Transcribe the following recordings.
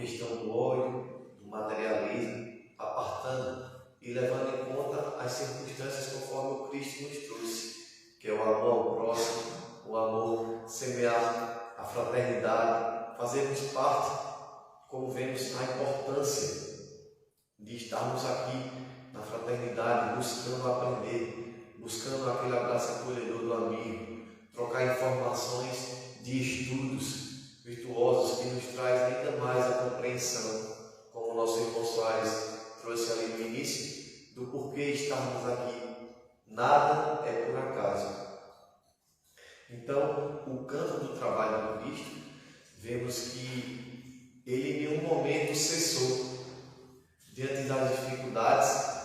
questão do ódio, do materialismo, apartando e levando em conta as circunstâncias conforme o Cristo nos trouxe, que é o amor ao próximo, o amor, semear a fraternidade, fazermos parte, como vemos a importância de estarmos aqui na fraternidade, buscando aprender, buscando aquele abraço acolhedor do amigo, trocar informações de estudos virtuosos que nos traz ainda mais a compreensão, como o nosso irmão Soares trouxe ali no início, do porquê estarmos aqui. Nada é por acaso. Então, o campo do trabalho do Cristo, vemos que ele em nenhum momento cessou. Diante das dificuldades,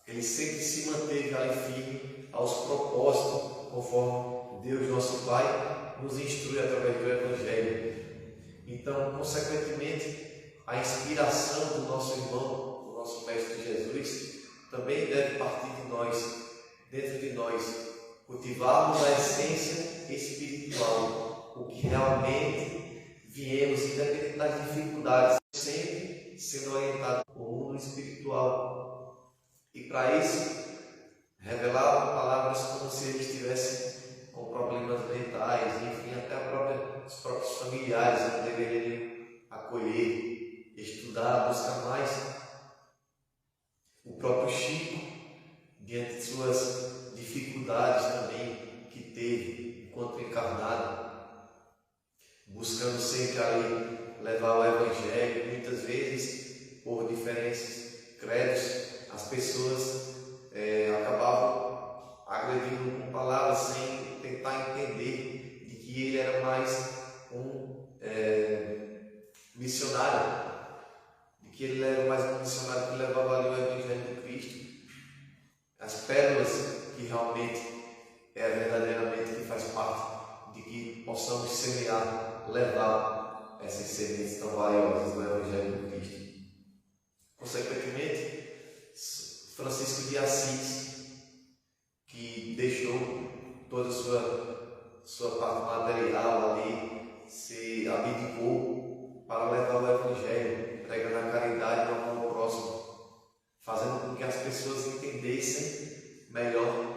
ele sempre se manteve ali firme aos propósitos, conforme Deus, nosso Pai, nos instrui através do Evangelho. Então, consequentemente, a inspiração do nosso irmão, do nosso Mestre Jesus, também deve partir de nós, dentro de nós, cultivarmos a essência espiritual, o que realmente viemos, independente das dificuldades, sempre sendo orientado ao mundo espiritual. E para isso, revelavam palavras como se eles estivessem com problemas mentais, enfim, até os próprios familiares não deveriam acolher, estudar, buscar mais. O próprio Chico, diante de suas dificuldades também que teve enquanto encarnado, buscando sempre ali levar o Evangelho, muitas vezes por diferentes credos, as pessoas acabavam agredindo com palavras sem tentar entender de que ele era mais um missionário, de que ele era mais um missionário que levava ali o Evangelho de Cristo, as pérolas que realmente verdadeiramente que faz parte de que possamos semear, levar essas sementes tão valiosas do Evangelho de Cristo. Consequentemente, Francisco de Assis, que deixou toda a sua parte material ali, se abdicou para levar o Evangelho, pregando a caridade e o amor ao próximo, fazendo com que as pessoas entendessem melhor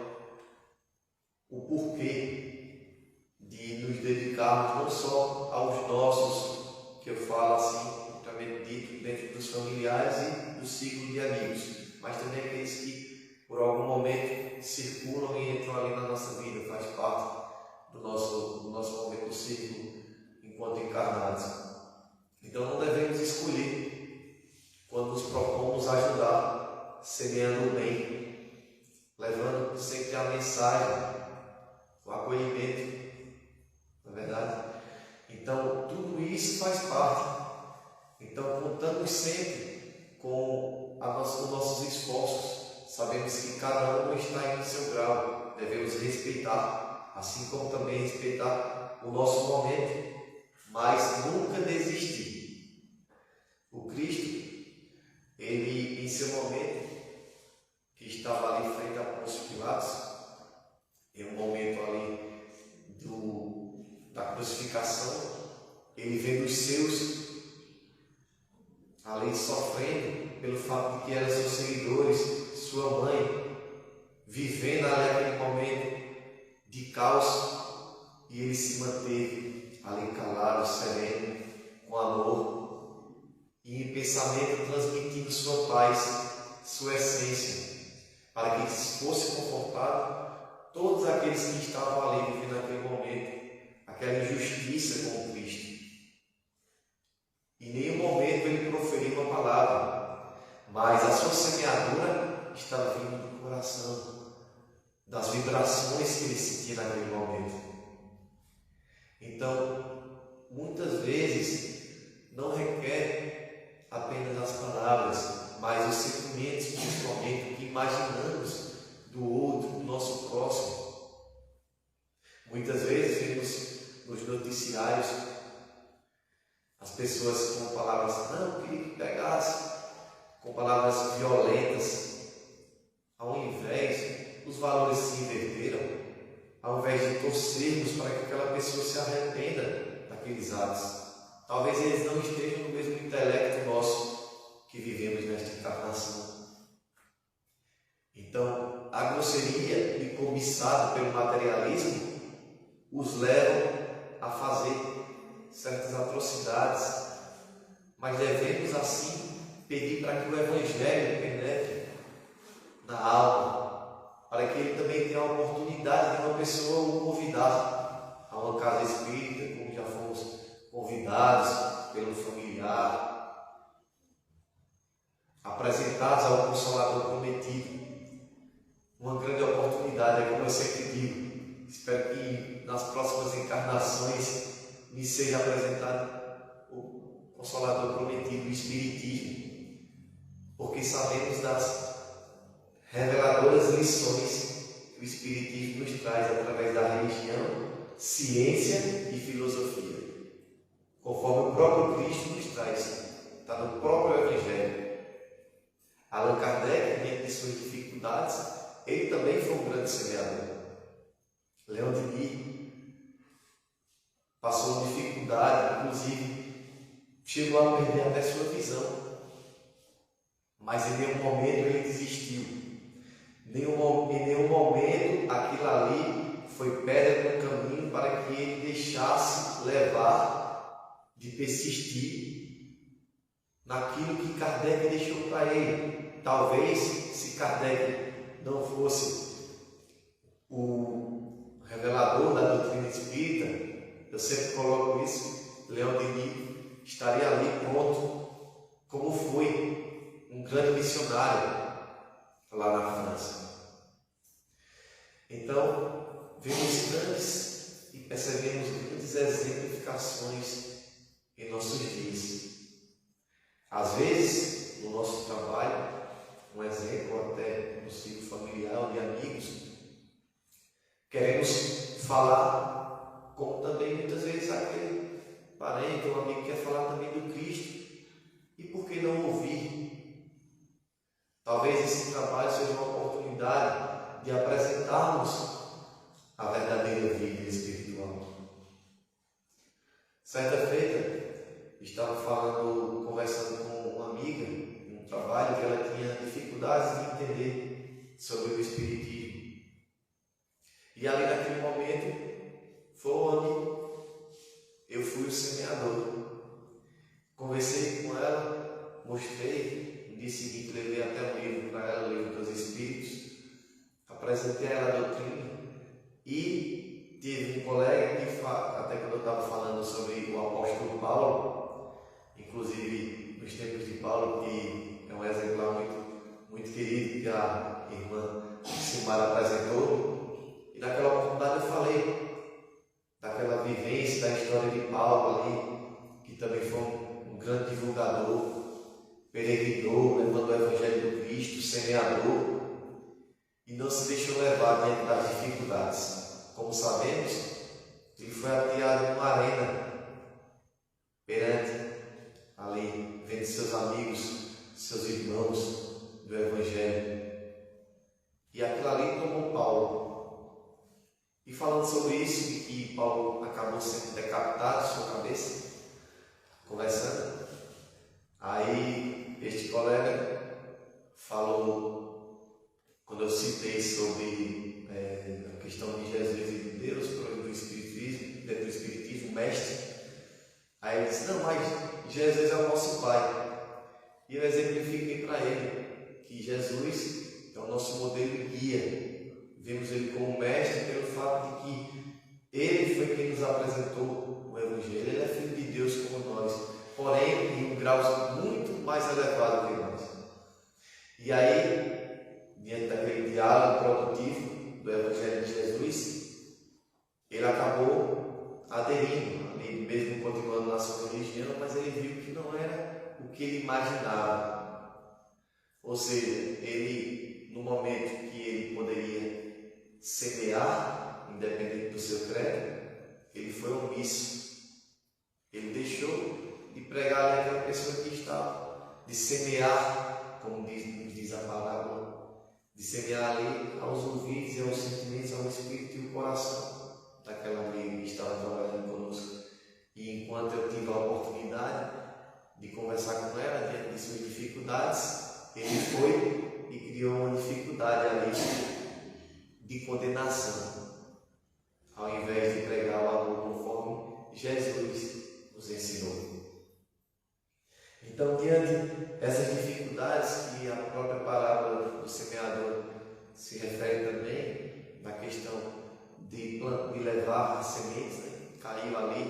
o porquê de nos dedicarmos não só aos nossos, que eu falo assim, propriamente dito, dentro dos familiares e do ciclo de amigos, mas também aqueles que por algum momento circulam e entram ali na nossa vida, faz parte do nosso momento do ciclo enquanto encarnados. Então não devemos escolher quando nos propomos ajudar, semeando o bem, levando sempre a mensagem, o acolhimento, não é verdade? Então tudo isso faz parte. Então contamos sempre com os nossos esforços, sabemos que cada um está em seu grau, devemos respeitar, assim como também respeitar o nosso momento, mas nunca desistir. O Cristo, ele em seu momento, que estava ali frente a Pôncio Pilatos, em um momento ali da crucificação, ele vendo os seus ali sofrendo pelo fato de que eram seus seguidores, sua mãe, vivendo ali aquele momento de caos, e ele se manteve ali calado, sereno, com amor e em pensamento transmitindo sua paz, sua essência, para que fosse confortado todos aqueles que estavam ali vivendo naquele momento, aquela injustiça com o Cristo. Em nenhum momento ele proferiu uma palavra, mas a sua semeadura estava vindo do coração, das vibrações que ele sentia naquele momento. Então, muitas vezes, não requer apenas as palavras, mas os sentimentos, principalmente, que imaginamos do outro, do nosso próximo. Muitas vezes vemos nos noticiários as pessoas com palavras, não, queria que pegasse, com palavras violentas, ao invés, os valores se inverteram, ao invés de torcermos para que aquela pessoa se arrependa daqueles atos. Talvez eles não estejam no mesmo interesse os levam a fazer certas atrocidades, mas devemos assim pedir para que o Evangelho penetre na alma, para que ele também tenha a oportunidade de uma pessoa o convidar a uma casa espírita, como já fomos convidados pelo familiar, apresentados ao Consolador prometido. Uma grande oportunidade, é como eu sempre digo. Espero que nas próximas encarnações me seja apresentado o Consolador prometido, o Espiritismo, porque sabemos das reveladoras lições que o Espiritismo nos traz através da religião, ciência e filosofia. Conforme o próprio Cristo nos traz, está no próprio Evangelho. Allan Kardec, diante de suas dificuldades, ele também foi um grande semeador. Leon Denis passou dificuldade, inclusive chegou a perder até sua visão. Mas em nenhum momento ele desistiu. Em nenhum momento aquilo ali foi pedra no caminho para que ele deixasse levar de persistir naquilo que Kardec deixou para ele. Talvez, se Kardec não fosse o revelador da doutrina espírita, eu sempre coloco isso, Leon Denis estaria ali pronto, como foi um grande missionário lá na França. Então, vemos grandes e percebemos grandes exemplificações em nossos dias. Às vezes, no nosso trabalho, um exemplo até no ciclo familiar ou de amigos, queremos falar, como também muitas vezes aquele parente ou amigo quer falar também do Cristo, e por que não ouvir? Talvez esse trabalho seja uma oportunidade de apresentarmos a verdadeira vida espiritual. Certa feita, estava conversando com uma amiga, um trabalho que ela tinha dificuldades de entender sobre o Espiritismo. E ali naquele momento foi onde eu fui o semeador. Conversei com ela, mostrei, no dia seguinte levei até um livro para ela, o Livro dos Espíritos, apresentei a ela a doutrina e tive um colega que, até quando eu estava falando sobre o apóstolo Paulo, inclusive nos tempos de Paulo, que é um exemplar muito querido que a irmã Simara apresentou, e naquela oportunidade eu falei daquela vivência, da história de Paulo ali, que também foi um grande divulgador, peregrinou, levando o Evangelho do Cristo, semeador, e não se deixou levar diante das dificuldades. Como sabemos, ele foi ateado em uma arena perante ali, vendo seus amigos, seus irmãos do Evangelho. E aquilo ali tomou Paulo. E falando sobre isso, de que Paulo acabou sendo decapitado de sua cabeça, conversando, aí este colega falou, quando eu citei sobre a questão de Jesus e de Deus, do Espiritismo, dentro do Espiritismo, mestre, aí ele disse, não, mas Jesus é o nosso Pai. E eu exemplifiquei para ele que Jesus é o nosso modelo e guia. Vemos ele como mestre pelo fato de que ele foi quem nos apresentou o Evangelho. Ele é filho de Deus como nós, porém em um grau muito mais elevado que nós. E aí, diante daquele diálogo produtivo do Evangelho de Jesus, ele acabou aderindo, mesmo continuando na sua religião, mas ele viu que não era o que ele imaginava. Ou seja, ele, no momento que ele poderia semear, independente do seu credo, ele foi omisso. Ele deixou de pregar ali aquela pessoa que estava, de semear, como diz a palavra, de semear ali aos ouvidos e aos sentimentos, ao espírito e ao coração daquela amiga que estava trabalhando conosco. E enquanto eu tive a oportunidade de conversar com ela diante de suas dificuldades, ele foi e criou uma dificuldade ali de condenação. Ao invés de pregar Jesus nos ensinou. Então, diante dessas dificuldades que a própria parábola do semeador se refere também, na questão de levar as sementes, né? Caiu ali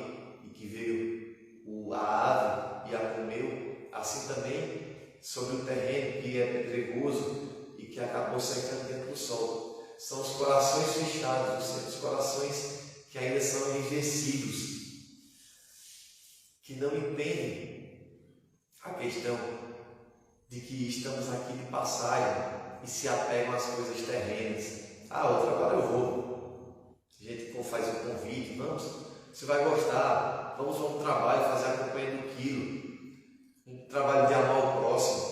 e que veio a ave e a comeu, assim também sobre o terreno que é pedregoso e que acabou secando dentro do sol. São os corações fechados, os corações que ainda são enrijecidos, que não entendem a questão de que estamos aqui de passagem e se apegam às coisas terrenas. Outra agora eu vou. A gente faz um convite, vamos, você vai gostar, vamos para um trabalho, fazer a campanha do quilo, um trabalho de amar o próximo.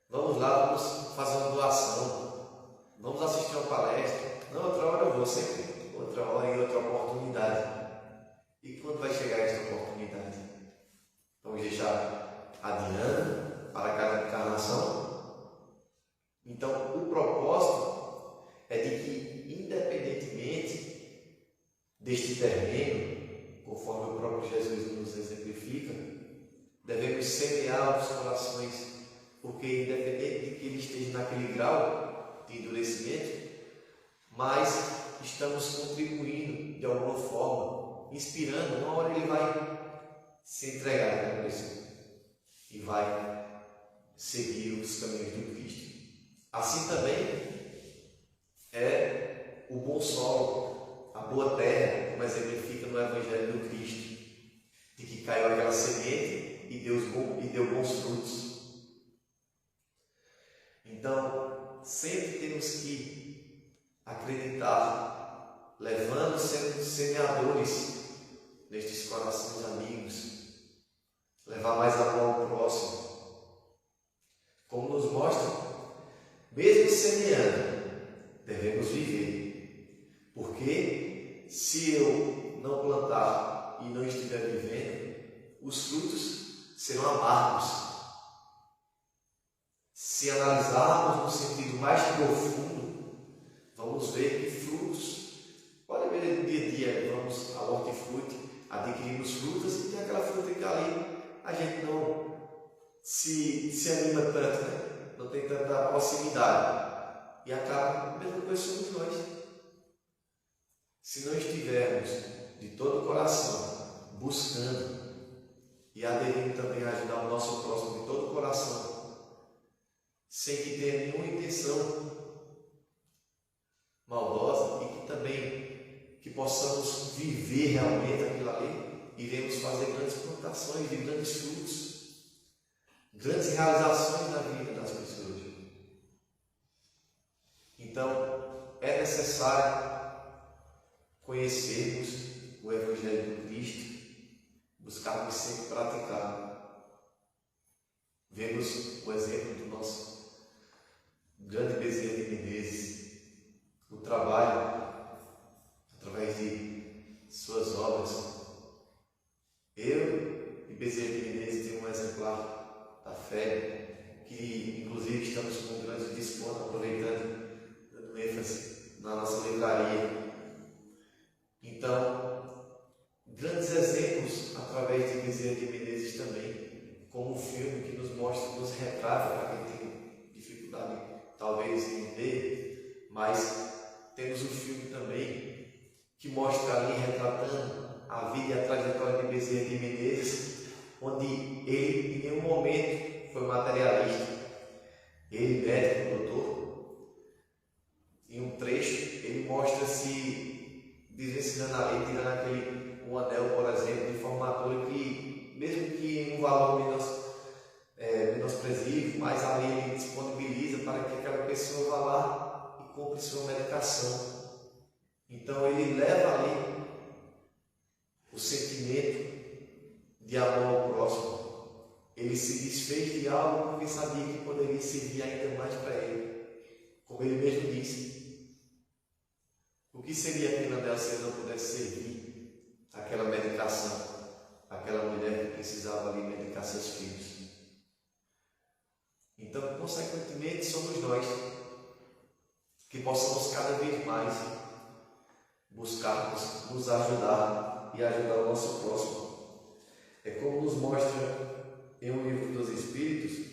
Vamos lá, vamos fazer uma doação, vamos assistir uma palestra. Não, outra hora eu vou, sempre, outra hora e outra oportunidade. E quando vai chegar esta oportunidade? Vamos deixar adiando para cada encarnação? Então, o propósito é de que, independentemente deste terreno, conforme o próprio Jesus nos exemplifica, devemos semear os corações, porque independente de que ele esteja naquele grau de endurecimento, mas estamos contribuindo de alguma forma, inspirando. Uma hora ele vai se entregar a pessoa e vai seguir os caminhos do Cristo. Assim também é o bom solo, a boa terra, como exemplifica no Evangelho do Cristo, de que caiu aquela semente e deu bons frutos. Então, sempre temos que acreditar, levando, sendo semeadores nestes corações amigos, levar mais amor ao próximo. Como nos mostra, mesmo semeando, devemos viver. Porque se eu não plantar e não estiver vivendo, os frutos serão amargos. Se analisarmos no sentido mais profundo, vamos ver que frutos, pode ver no dia a dia, vamos ao hortifruti, adquirimos frutas e tem aquela fruta que ali a gente não se anima tanto, né? Não tem tanta proximidade. E acaba, a mesma coisa somos nós. Se não estivermos de todo o coração buscando e aderindo também a ajudar o nosso próximo de todo o coração, sem que tenha nenhuma intenção maldosa e que também que possamos viver realmente aquilo ali, iremos fazer grandes plantações de grandes frutos, grandes realizações na vida das pessoas. Então, é necessário conhecermos o Evangelho do Cristo, buscarmos sempre praticar. Vemos o exemplo do nosso grande Bezerra de Menezes, o trabalho através de suas obras. Eu e Bezerra de Menezes temos um exemplar da fé, que inclusive estamos com um grande desconto, aproveitando, dando ênfase na nossa livraria. Então, grandes exemplos através de Bezerra de Menezes também, como um filme que nos mostra, nos retrata, para quem tem dificuldade talvez em ver, mas temos um filme também que mostra ali, retratando a vida e a trajetória de Bezerra de Menezes, onde ele em nenhum momento foi materialista. Ele, médico, doutor, em um trecho, ele mostra-se desensinando a lei, tirando um anel, por exemplo, de formatura que, mesmo que em um valor menosprezível, mas ali ele disponibiliza para que aquela pessoa vá lá e compre sua medicação. Então ele leva ali o sentimento de amor ao próximo. Ele se desfez de algo porque sabia que poderia servir ainda mais para ele. Como ele mesmo disse, o que seria a pena dela se ele não pudesse servir aquela medicação, aquela mulher que precisava ali medicar seus filhos? Então, consequentemente, somos nós que possamos cada vez mais buscarmos nos ajudar e ajudar o nosso próximo. É como nos mostra em um livro dos Espíritos,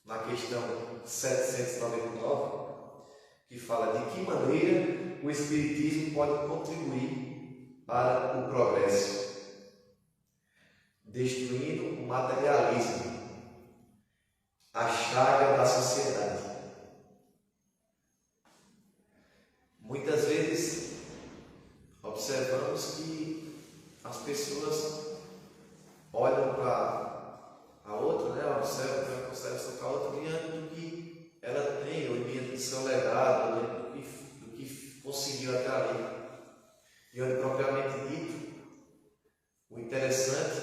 na questão 799, que fala de que maneira o Espiritismo pode contribuir para o progresso, destruindo o materialismo, a chaga da sociedade. Muitas vezes observamos que as pessoas olham para a outra, né? Observam para a outra diante do que ela tem, ou diante do seu legado, ou do que conseguiu até ali. E onde propriamente dito, o interessante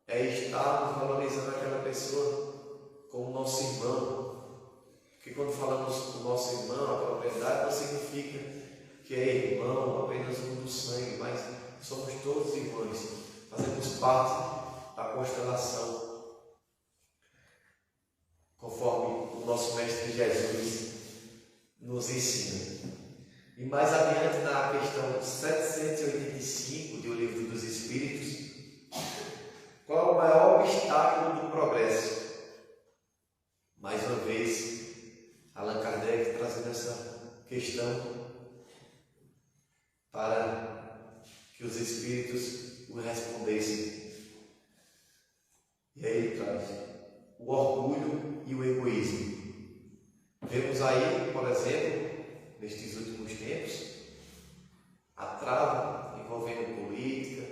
é estarmos valorizando aquela pessoa como nosso irmão. Porque quando falamos do nosso irmão, a propriedade não significa que é irmão apenas um do sangue, mas somos todos irmãos, fazemos parte da constelação, conforme o nosso Mestre Jesus nos ensina. E mais adiante, na questão 785 do Livro dos Espíritos, qual é o maior obstáculo do progresso? Mais uma vez, Allan Kardec trazendo essa questão para que os Espíritos o respondessem. E aí ele traz o orgulho e o egoísmo. Vemos aí, por exemplo, nestes últimos tempos, a trava envolvendo política,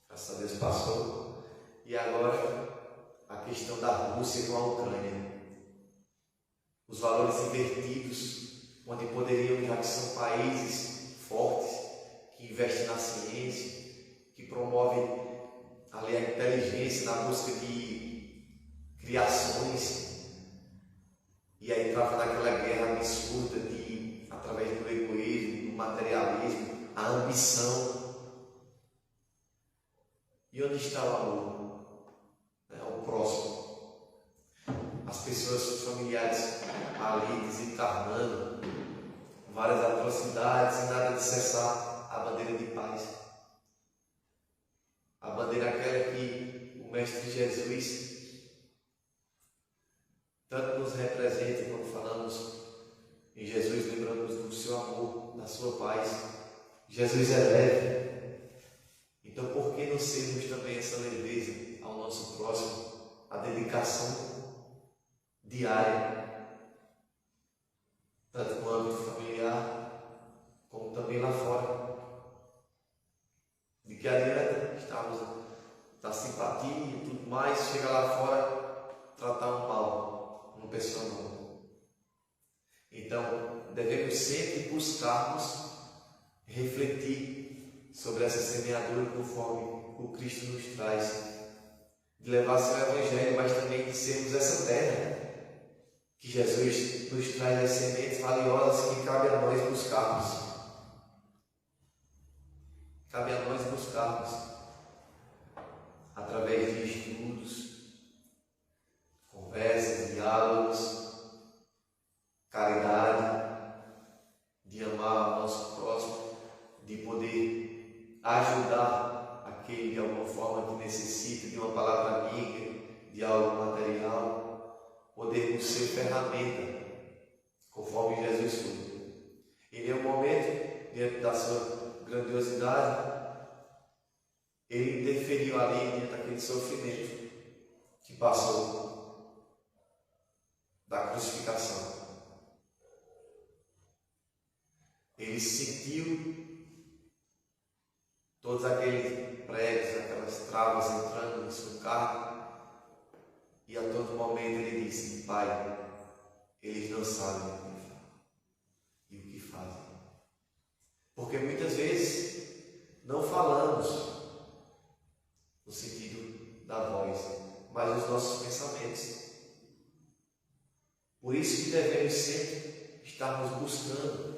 graças a Deus passou, e agora a questão da Rússia com a Ucrânia. Os valores invertidos, onde poderiam, já que são países fortes, que investem na ciência, que promovem ali a inteligência na busca de criações, e aí trava naquela guerra absurda de, através do egoísmo, do materialismo, a ambição. E onde está o amor? O próximo. As pessoas, os familiares ali desencarnando, várias atrocidades e nada de cessar a bandeira de paz. A bandeira aquela que o Mestre Jesus tanto nos representa quando falamos em Jesus, lembramos do seu amor, da sua paz. Jesus é leve. Então, por que não sermos também essa leveza ao nosso próximo, a dedicação diária, tanto no âmbito familiar, como também lá fora? De que adianta estarmos da simpatia e tudo mais, chega lá fora, tratar um mal, uma pessoa não. Então, devemos sempre buscarmos refletir sobre essa semeadura conforme o Cristo nos traz, de levar seu Evangelho, mas também de sermos essa terra que Jesus nos traz as sementes valiosas que cabe a nós buscarmos. Cabe a nós buscarmos através de estudos, conversas, diálogos, caridade, de amar o nosso próximo, de poder ajudar aquele de alguma forma que necessita de uma palavra amiga, de algo material, podermos ser ferramenta, conforme Jesus foi. Em nenhum momento, diante da sua grandiosidade, ele interferiu ali diante daquele sofrimento que passou da crucificação. Ele sentiu todos aqueles pregos, aquelas travas entrando em sua carne, e a todo momento ele disse: Pai, eles não sabem o que fazem. Porque muitas vezes não falamos no sentido da voz, mas os nossos pensamentos. Por isso que devemos sempre estarmos buscando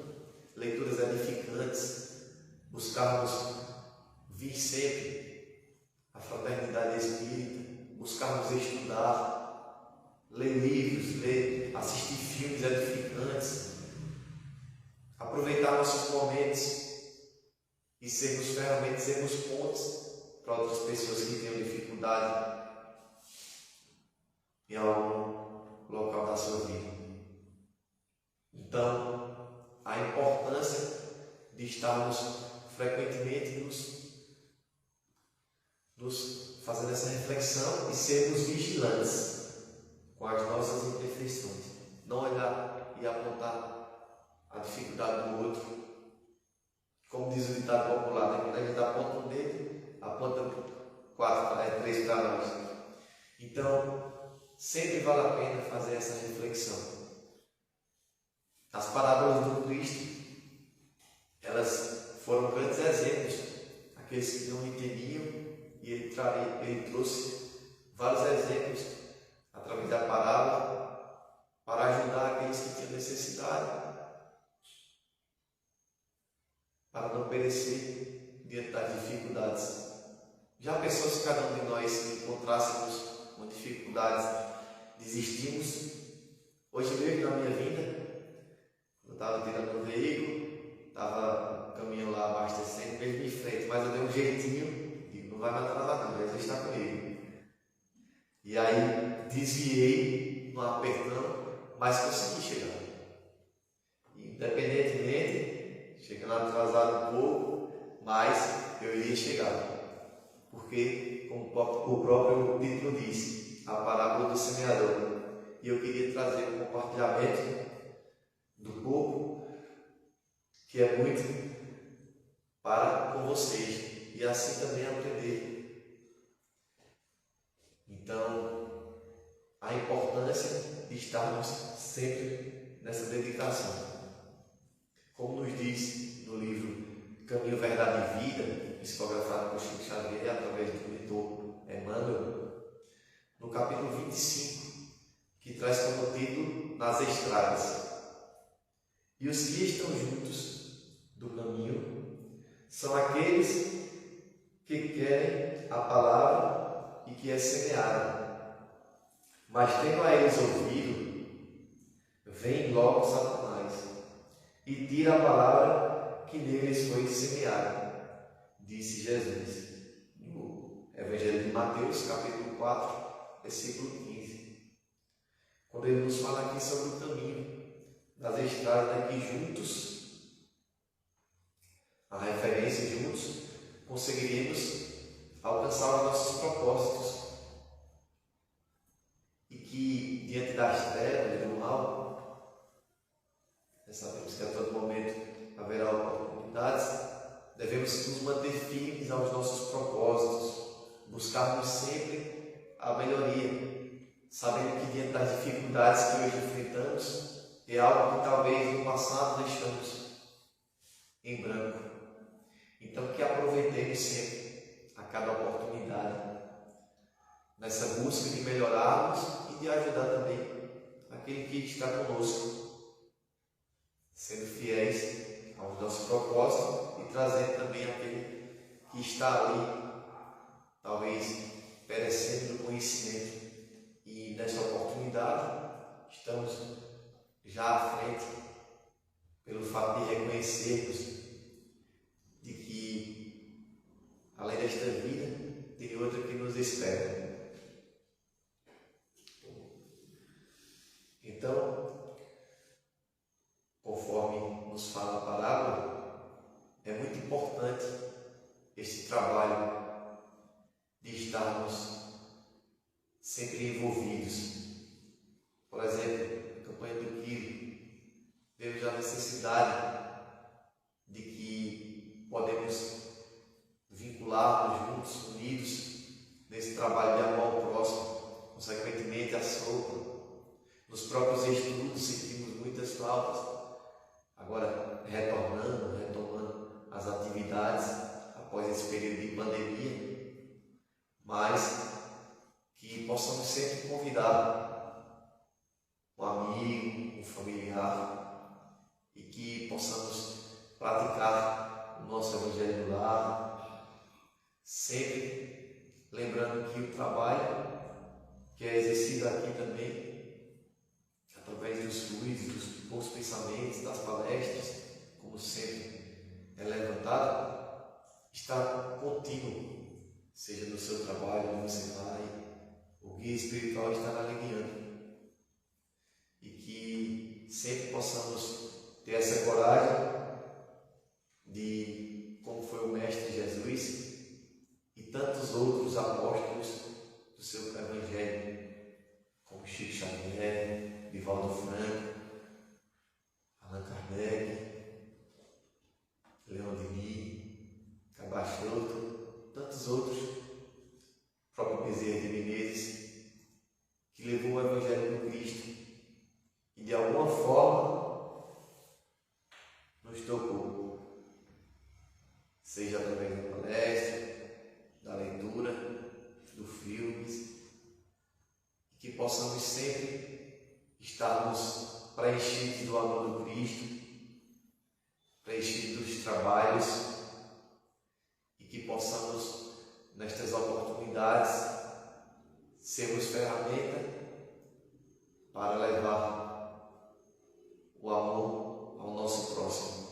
leituras edificantes, buscarmos vir sempre à fraternidade espírita, buscarmos estudar, ler livros, assistir filmes edificantes, aproveitar nossos momentos e sermos ferramentas, sermos pontes para outras pessoas que tenham dificuldade em algum local da sua vida. Então, a importância de estarmos frequentemente nos fazendo essa reflexão e sermos vigilantes com as nossas imperfeições. Não olhar e apontar a dificuldade do outro. Como diz o ditado popular, né? Quando a gente aponta um dedo, aponta 3 para nós. Então, sempre vale a pena fazer essa reflexão. As parábolas do Cristo, elas foram grandes exemplos. Aqueles que não entendiam, e ele trouxe vários exemplos através da parábola para ajudar aqueles que tinham necessidade, para não perecer diante das dificuldades. Já pensou se cada um de nós encontrássemos com dificuldades, desistimos? Hoje mesmo, na minha vida, eu estava tirando o veículo, estava caminhando lá abastecendo, mesmo em frente, mas eu dei um jeitinho, digo, não vai me atrasar não, Jesus está comigo. E aí desviei no apertão, mas consegui chegar. Independentemente, chegando atrasado um pouco, mas eu iria chegar. Porque, como o próprio título diz, a parábola do semeador. E eu queria trazer um compartilhamento do pouco, que é muito, para com vocês, e assim também aprender. Então, a importância de estarmos sempre nessa dedicação. Como nos diz no livro Caminho, Verdade e Vida, psicografado por Chico Xavier através do mentor Emmanuel, no capítulo 25, que traz como título Nas Estradas. E os que estão juntos do caminho são aqueles que querem a palavra e que é semeada. Mas tendo a eles ouvido, vem logo Satanás e tira a palavra que neles foi semeada, disse Jesus, no Evangelho de Mateus, capítulo 4, versículo 15. Quando ele nos fala aqui sobre o caminho, das estradas daqui juntos, a referência juntos, conseguiremos alcançar os nossos propósitos. E que diante das trevas e do mal, sabemos que a todo momento haverá oportunidades, devemos nos manter firmes aos nossos propósitos, buscarmos sempre a melhoria, sabendo que diante das dificuldades que hoje enfrentamos, é algo que talvez no passado deixamos em branco. Então que aproveitemos sempre a cada oportunidade nessa busca de melhorarmos e de ajudar também aquele que está conosco, sendo fiéis aos nossos propósitos e trazendo também aquele que está ali, talvez perecendo do conhecimento. E nessa oportunidade estamos já à frente, pelo fato de reconhecermos de que, além desta vida, tem outra que nos espera. Então, conforme nos fala a parábola, é muito importante este trabalho de estarmos sempre envolvidos. Por exemplo, a campanha do Quilo, vemos a necessidade de que podemos vincular-nos juntos, unidos, nesse trabalho de amor ao próximo, consequentemente a sopa. Nos próprios estudos sentimos muitas faltas. Agora, retomando as atividades após esse período de pandemia, mas que possamos sempre convidar um amigo, um familiar, e que possamos praticar o nosso Evangelho no lar, sempre lembrando que o trabalho que é exercido aqui também, através dos fluidos, dos bons pensamentos, das palestras, como sempre é levantado, está contínuo, seja no seu trabalho, onde você vai, o guia espiritual estará lhe guiando. E que sempre possamos ter essa coragem de, como foi o Mestre Jesus e tantos outros apóstolos do seu Evangelho, como Chico Xavier, Divaldo Franco, Allan Kardec, Leon Denis, Cabachoto, tantos outros, próprio Bezerra de Menezes, que levou o Evangelho do Cristo e de alguma forma nos tocou, seja através da palestra, da leitura, dos filmes, e que possamos sempre estarmos preenchidos do amor do Cristo, preenchidos dos trabalhos, e que possamos, nestas oportunidades, sermos ferramenta para levar o amor ao nosso próximo.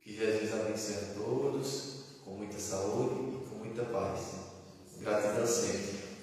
Que Jesus abençoe a todos, com muita saúde e com muita paz. Gratidão sempre.